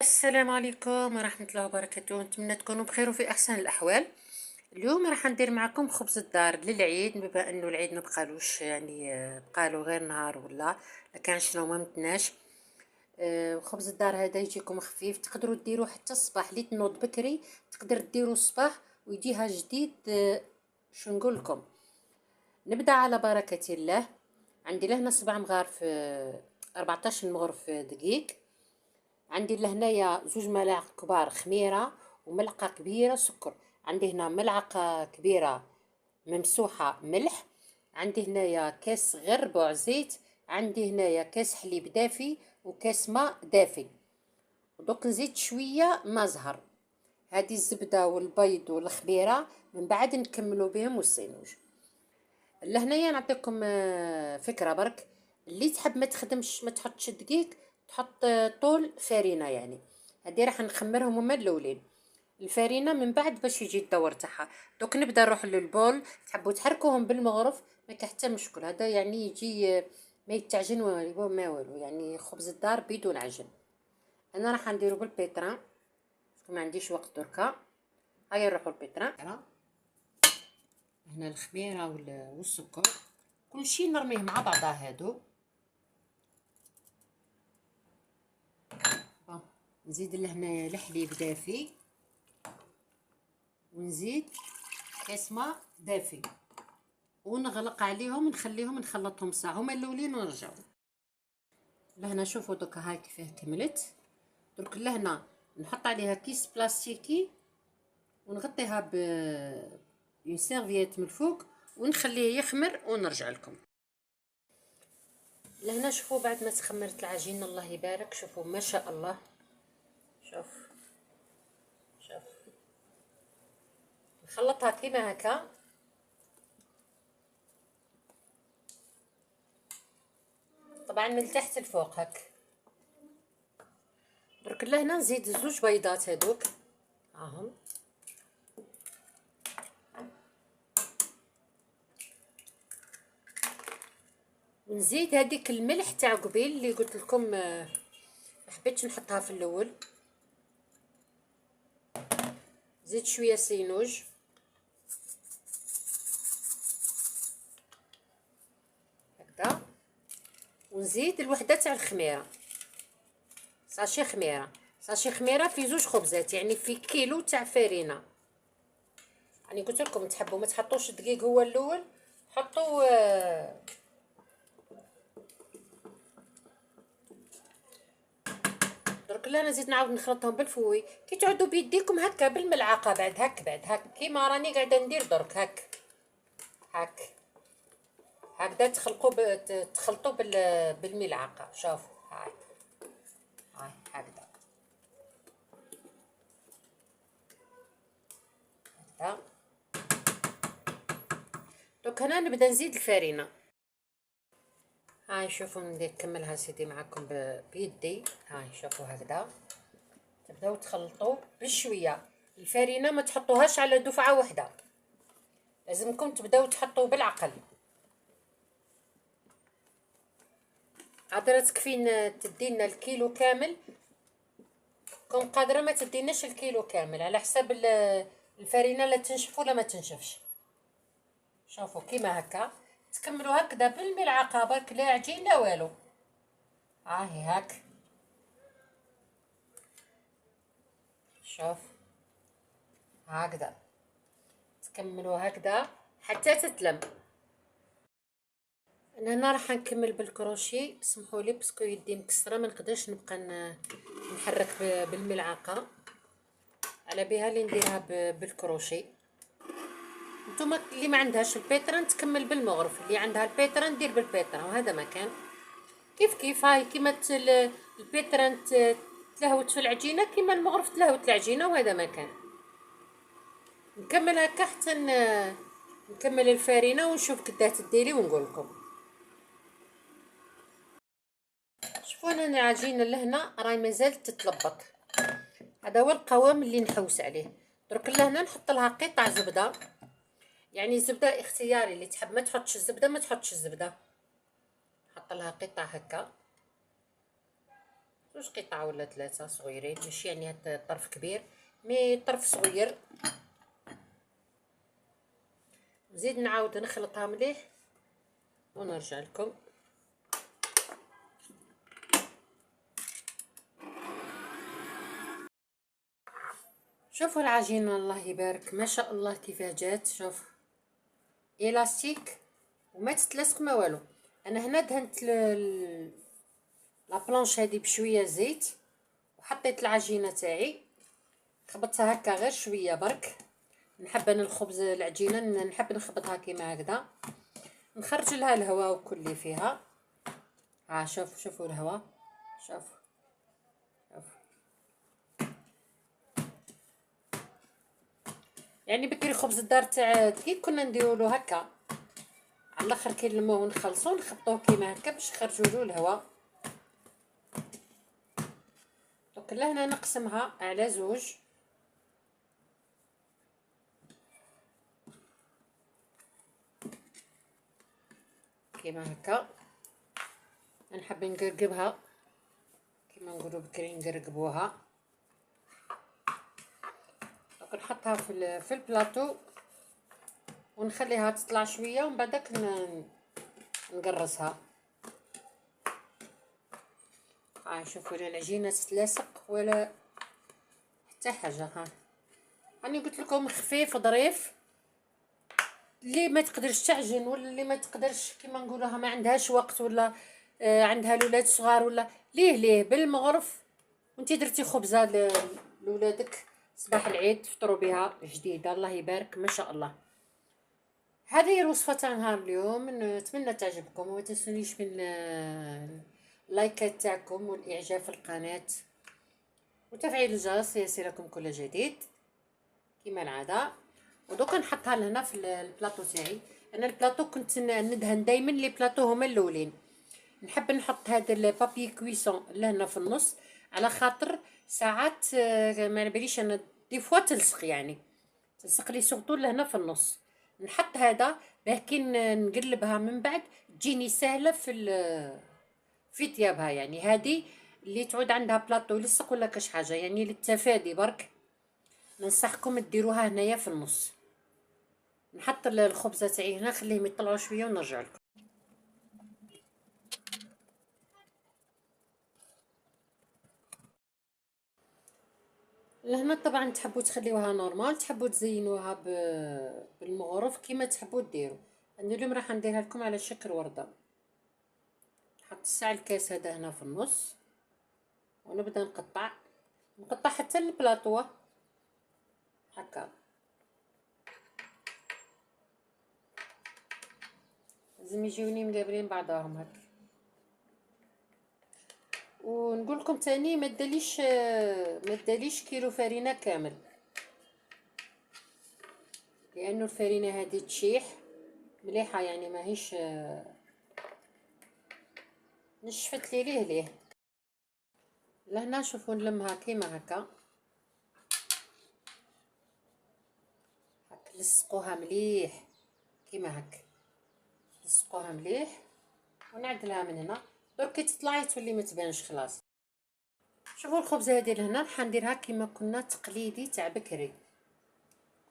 السلام عليكم ورحمة الله وبركاته. نتمنى تكونوا بخير وفي أحسن الأحوال. اليوم راح ندير معكم خبز الدار للعيد، بما أنه العيد ما بقالوش يعني بقالو غير نهار ولا كان شنو ما متناش. خبز الدار هذا يجيكم خفيف، تقدروا ديروه حتى الصباح اللي تنوض بكري، تقدر ديروه الصباح ويجيها جديد. شو نقول لكم؟ نبدأ على بركة الله. عندي لهنا 7 مغارف، 14 مغرف دقيق. عندي لهنايا 2 ملاعق كبار خميره وملعقه كبيره سكر. عندي هنا ملعقه كبيره ممسوحه ملح. عندي هنايا كاس غير ربع زيت. عندي هنايا كاس حليب دافي وكاس ماء دافي. ودوك نزيد شويه ما زهر. هذه الزبده والبيض والخميره من بعد نكملوا بهم والسينوج. لهنايا نعطيكم فكره برك. اللي تحب ما تخدمش ما تحطش دقيق، تحط طول فرينه يعني. هذه راح نخمرهم هما الاولين. الفرينه من بعد باش يجي الدور تاعها. دوك نبدا نروح للبول. تحبوا تحركوهم بالمغرف ما كاين حتى مشكل، هذا يعني يجي ما يتعجن ما والو، يعني خبز الدار بدون عجن. انا راح نديرو بالبيتران، ما عنديش وقت دركا. هيا نروحوا البيتران. هنا الخميره والسكر كل شيء نرميه مع بعضه هادو. نزيد لهنا الحليب دافي ونزيد كاس ماء دافي ونغلق عليهم ونخليهم نخلطهم ساعه هما الاولين ونرجعوا. لهنا شوفوا دوكا هاي كيفاه كملت. درك لهنا نحط عليها كيس بلاستيكي ونغطيها ب سيرفييت من الفوق ونخليه يخمر ونرجع لكم. لهنا شوفوا بعد ما تخمرت العجينه الله يبارك، شوفوا ما شاء الله. شوف نخلطها كيما هكا. طبعا من تحت لفوق هك. درك لهنا نزيد 2 بيضات هذوك هاهم. ونزيد هذيك الملح تاع قبيل اللي قلت لكم ما حبيتش نحطها في الاول. زيد شويه سينوج هكذا. ونزيد الوحده تاع الخميره، ساشي خميره في 2 خبزات، يعني في كيلو تاع فرينه. يعني قلت لكم تحبوا ما تحطوش الدقيق هو الاول، حطوا درك انا نزيد نعاود نخلطهم بالفوي كي تعودوا بيديكم هكا بالملعقه. بعد هك كيما راني قاعده ندير درك هك هكذا تخلطوا بالملعقه. شوفوا هاي هكذا هكذا. دوك هنا نبدا نزيد الفرينه. هاي شوفوا نكملها سيدي معكم بيدي. هاي شوفوا هكذا تبداو تخلطوا بشويه. الفرينه ما تحطوهاش على دفعه واحده، لازمكم تبداو تحطوا بالعقل. عاد تكفين تدينا الكيلو كامل، كون قادره ما تديناش الكيلو كامل على حساب الفرينه لا تنشف ولا ما تنشفش. شوفوا كيما هكا تكملوا هكذا بالملعقه برك، لا عجين لا والو. هاهي هاك شوف هكذا تكملوا هكذا حتى تتلم. انا هنا راح نكمل بالكروشي، سمحوا لي باسكو يدي مكسره ما نقدرش نبقى نحرك بالملعقه، على بها اللي نديرها بالكروشي. نتوما اللي ما عندهاش البيتران تكمل بالمغرف، اللي عندها البيتران دير بالبيتران، وهذا مكان كيف هاي كيما البيتران تلهوت في العجينه كيما المغرف تلهوت العجينه، وهذا مكان. نكمل هكا حتى نكمل الفرينه ونشوف كدا تديري ونقول لكم. شوفوا انا العجينه لهنا راهي مازال تتلبط، هذا هو القوام اللي نحوس عليه. درك لهنا نحط لها قطع زبده، يعني الزبده اختياري، اللي تحب ما تحطش الزبده ما تحطش الزبده. نحط لها قطع هكا زوج قطع ولا ثلاثه صغيرين، ماشي يعني هاد الطرف كبير مي الطرف صغير. نزيد نعاود نخلطها مليح ونرجع لكم. شوفوا العجينه الله يبارك ما شاء الله كيفاه جات. شوف الاستيك وما تتلصق ما والو. انا هنا دهنت لا بلانش هذه بشويه زيت وحطيت العجينه تاعي خبطتها هكا غير شويه برك. نحب انا الخبز العجينه نحب نخبطها كيما هكذا، نخرج لها الهواء وكل اللي فيها. ها شوفوا الهواء. شوف يعني بكري خبز الدار تاع دقيق كنا نديرولو هكا على الاخر كي نلموه ونخلصوه نخبطوه كيما هكا باش نخرجوا له الهواء. دونك لهنا نقسمها على زوج. كيما هكا نحب نقرقبها كيما نقولوا بكري نقرقبوها. دونك نحطها في البلاطو ونخليها تطلع شويه ومن بعدك نقرصها. ها شوفوا العجينه تتلاصق ولا حتى حاجه. ها راني قلت لكم خفيف ظريف. اللي ما تقدرش تعجن ولا اللي ما تقدرش كيما نقولوها ما عندهاش وقت ولا عندها الاولاد صغار ولا ليه بالمغرف وانتي درتي خبزه لولادك صباح العيد تفطروا بها جديده الله يبارك ما شاء الله. هذه هي الوصفه تاع نهار اليوم. نتمنى تعجبكم وما تنسونيش من اللايكات تاعكم والاعجاب في القناه وتفعيل الجرس ليصلكم كل جديد كما العاده. ودوكا نحطها لهنا في البلاطو تاعي. انا البلاطو كنت ندهن دائما لي بلاطو هما الاولين. نحب نحط هذا البابي كويسون لهنا في النص على خاطر ساعات ما نباليش انا دي فوا تلصق يعني تلصق لي سورتو لهنا في النص. نحط هذا باه كي نقلبها من بعد تجيني سهله في طيابها. يعني هذه اللي تعود عندها بلاطو يلصق ولا كاش حاجه يعني للتفادي برك ننصحكم ديروها هنايا في النص. نحط الخبزه تاعي هنا نخليهم يطلعوا شويه ونرجع لكم. لهنا طبعا تحبوا تخليوها نورمال تحبوا تزينوها بالمغرف كيما تحبوا ديروا. انا اليوم راح نديرها لكم على شكل ورده. نحط الساع الكاس هذا هنا في النص ونبدا نقطع حتى البلاطوه هكا. لازم يجيوني مقابلين بعضهم هكا. ونقول لكم تاني ما داليش كيلو فرينه كامل لانه الفرينه هذه تشيح مليحه يعني ماهيش نشفت ليه. لهنا شوفوا نلمها كيما هكا لصقوها مليح كيما هكا لصقوها مليح ونعدلها من هنا. درك كي تطلعي تولي ما تبانش خلاص. شوفوا الخبزه هذه لهنا راح نديرها كيما كنا تقليدي تاع بكري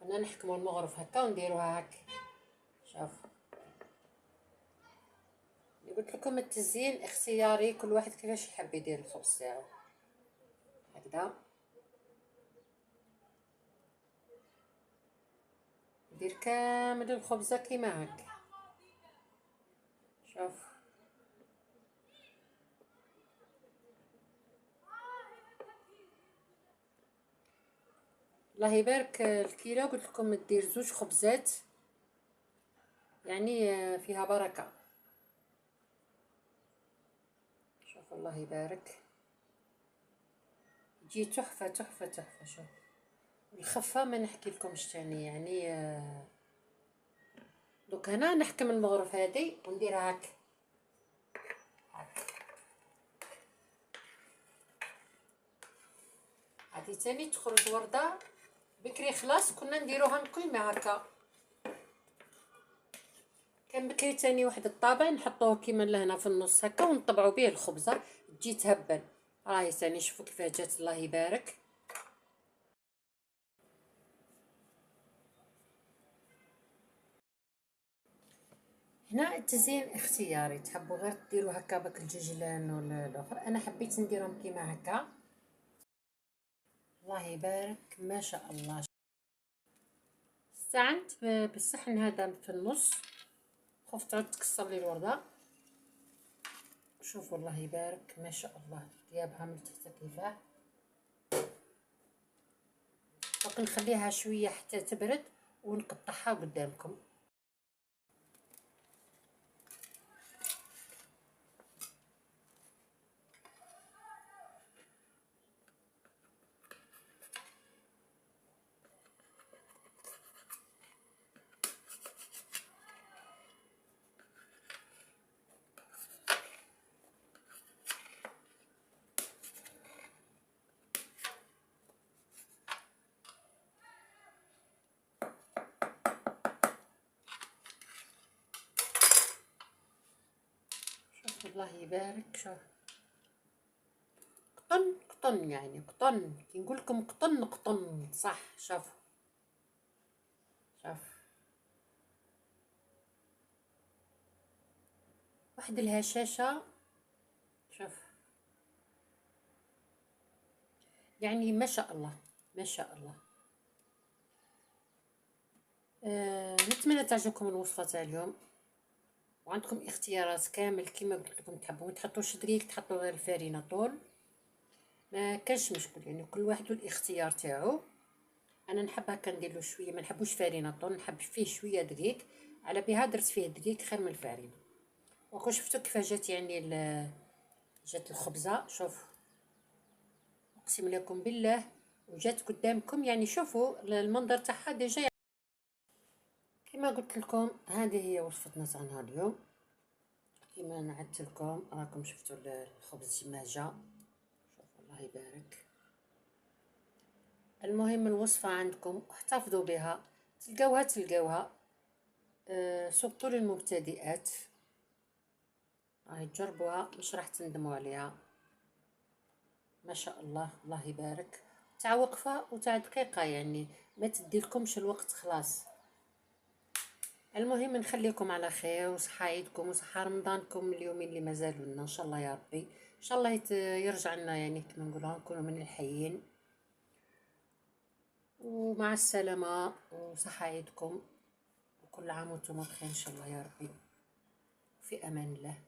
كنا نحكموا المغرف هكا ونديروها هكا. شوف قلت لكم التزيين اختياري كل واحد كيفاش يحب يدير الخبز تاعو هكذا. ندير كامل الخبزه كيما هكا. شوف الله يبارك الكيلو قلت لكم دير زوج خبزات يعني فيها بركه. شوف الله يبارك تجي تحفه. شوف الخفه ما نحكي لكمش تاني يعني دوك هنا نحكم المغرف هذه ونديرها هكا هذه تاني تخرج ورده. بكري خلاص كنا نديروها كيما هكا كان بكري تاني واحد الطابع نحطوه كيما لهنا في النص هكا ونطبعوا به الخبزه تجي تهبل راهي ثاني شوفوا كيفاه جات، الله يبارك. هنا التزيين اختياري، تحبوا غير ديروا هكا باك الججلان ولا الاخر، انا حبيت نديرهم كيما هكا. الله يبارك ما شاء الله. استعنت بالصحن هذا في النص، خفت تعود تكسر لي الورده. شوفوا الله يبارك ما شاء الله ديابها من تحت كيفاه. باقي نخليها شويه حتى تبرد ونقطعها قدامكم. شوف الله يبارك. شوف قطن قطن يعني قطن، كي نقول لكم قطن قطن صح. شوف شوف واحد الهشاشه. شوف يعني ما شاء الله ما شاء الله. نتمنى تعجبكم الوصفه تاع اليوم، وعندكم اختيارات كامل كيما قلت لكم. تحبوا ما تحطوش دقيق تحطوا غير الفارينه طول، ما كانش مشكل يعني كل واحد والاختيار تاعو. انا نحب هكا ندير له شويه، ما نحبوش فارينه طول، نحب فيه شويه دقيق، على بها درت فيه دقيق خير من الفارينه. وكون شفتوا كيف جات يعني جات الخبزه. شوف اقسم لكم بالله وجات قدامكم، يعني شوفوا المنظر تاعها ديجا. كما قلت لكم هذه هي وصفتنا تاع نهار اليوم. كما نعدت لكم راكم شفتوا الخبز كيما جا. شوفوا الله يبارك. المهم الوصفه عندكم احتفظوا بها، تلقاوها سبقوا للمبتدئات. راهي تجربوها مش راح تندموا عليها. ما شاء الله الله يبارك. تاع وقفه وتاع دقيقه يعني ما تديلكمش الوقت خلاص. المهم نخليكم على خير وصحة عيدكم وصحة رمضانكم اليومين اللي مازالوا لنا ان شاء الله يا ربي. ان شاء الله يرجع لنا يعني كما نقولوا نكونوا من الحيين. ومع السلامة وصحة عيدكم، وكل عام وانتم بخير ان شاء الله يا ربي. في امان الله.